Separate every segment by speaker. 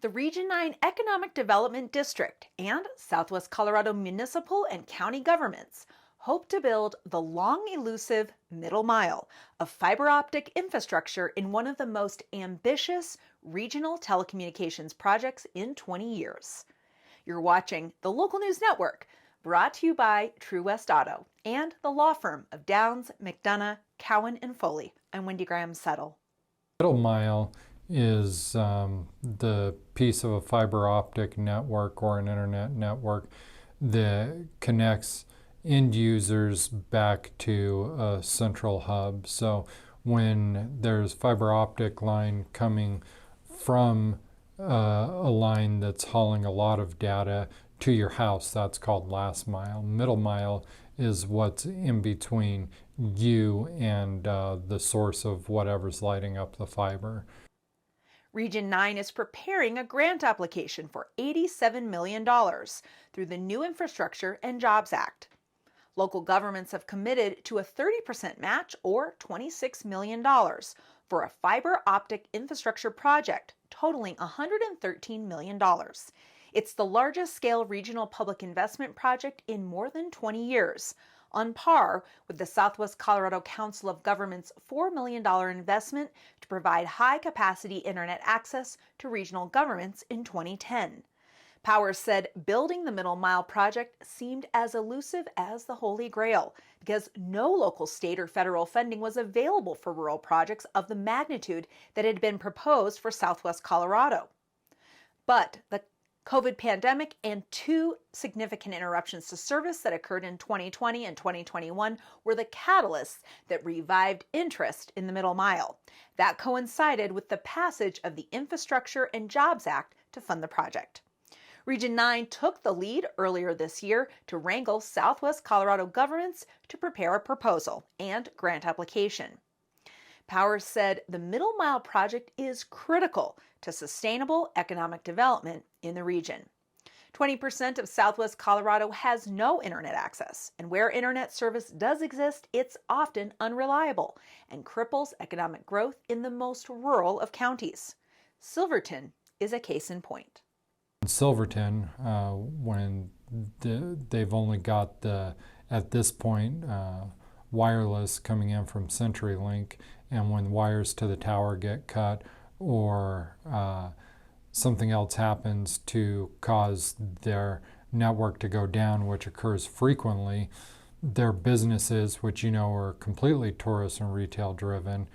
Speaker 1: The Region 9 Economic Development District and Southwest Colorado municipal and county governments hope to build the long elusive middle mile of fiber optic infrastructure in one of the most ambitious regional telecommunications projects in 20 years. You're watching the Local News Network, brought to you by True West Auto and the law firm of Downs, McDonough, Cowan & Foley. I'm Wendy Graham-Settle.
Speaker 2: Middle mile is the piece of a fiber optic network or an internet network that connects end users back to a central hub. So when there's fiber optic line coming from a line that's hauling a lot of data to your house, that's called last mile. Middle mile is what's in between you and the source of whatever's lighting up the fiber.
Speaker 1: Region 9 is preparing a grant application for $87 million through the New Infrastructure and Jobs Act. Local governments have committed to a 30% match or $26 million for a fiber optic infrastructure project totaling $113 million. It's the largest scale regional public investment project in more than 20 years, on par with the Southwest Colorado Council of Governments' $4 million investment to provide high-capacity internet access to regional governments in 2010. Powers said building the Middle Mile project seemed as elusive as the Holy Grail because no local state or federal funding was available for rural projects of the magnitude that had been proposed for Southwest Colorado. But the COVID pandemic and two significant interruptions to service that occurred in 2020 and 2021 were the catalysts that revived interest in the Middle Mile. That coincided with the passage of the Infrastructure and Jobs Act to fund the project. Region 9 took the lead earlier this year to wrangle Southwest Colorado governments to prepare a proposal and grant application. Powers said the Middle Mile project is critical to sustainable economic development in the region. 20% of Southwest Colorado has no internet access, and where internet service does exist, it's often unreliable and cripples economic growth in the most rural of counties. Silverton is a case in point.
Speaker 2: In Silverton, when they've only got at this point, wireless coming in from CenturyLink, and when wires to the tower get cut or something else happens to cause their network to go down, which occurs frequently, their businesses, which are completely tourist and retail driven,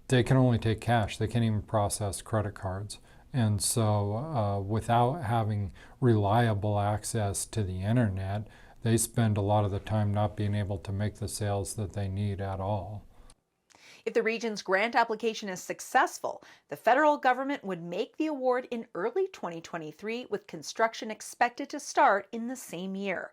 Speaker 2: they can only take cash. They can't even process credit cards. And so without having reliable access to the internet, they spend a lot of the time not being able to make the sales that they need at all.
Speaker 1: If the region's grant application is successful, the federal government would make the award in early 2023, with construction expected to start in the same year.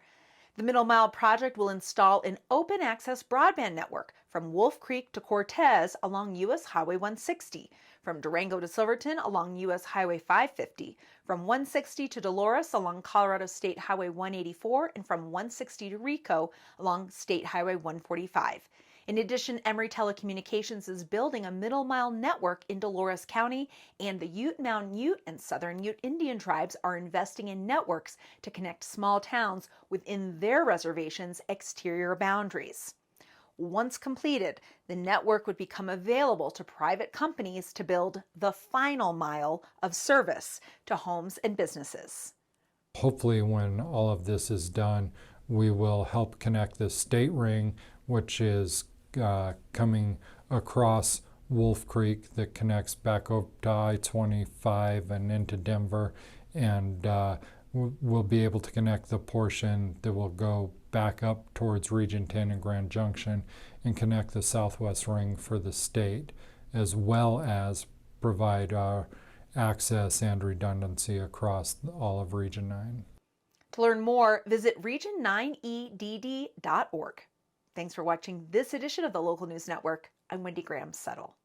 Speaker 1: The Middle Mile project will install an open access broadband network from Wolf Creek to Cortez along U.S. Highway 160, from Durango to Silverton along U.S. Highway 550, from 160 to Dolores along Colorado State Highway 184, and from 160 to Rico along State Highway 145. In addition, Emory Telecommunications is building a Middle Mile network in Dolores County, and the Ute, Mountain Ute, and Southern Ute Indian tribes are investing in networks to connect small towns within their reservation's exterior boundaries. Once completed, the network would become available to private companies to build the final mile of service to homes and businesses.
Speaker 2: Hopefully, when all of this is done, we will help connect the state ring, which is coming across Wolf Creek, that connects back up to I-25 and into Denver, and we'll be able to connect the portion that will go back up towards Region 10 and Grand Junction and connect the southwest ring for the state, as well as provide access and redundancy across all of Region 9.
Speaker 1: To learn more, visit region9edd.org. Thanks for watching this edition of the Local News Network. I'm Wendy Graham-Settle.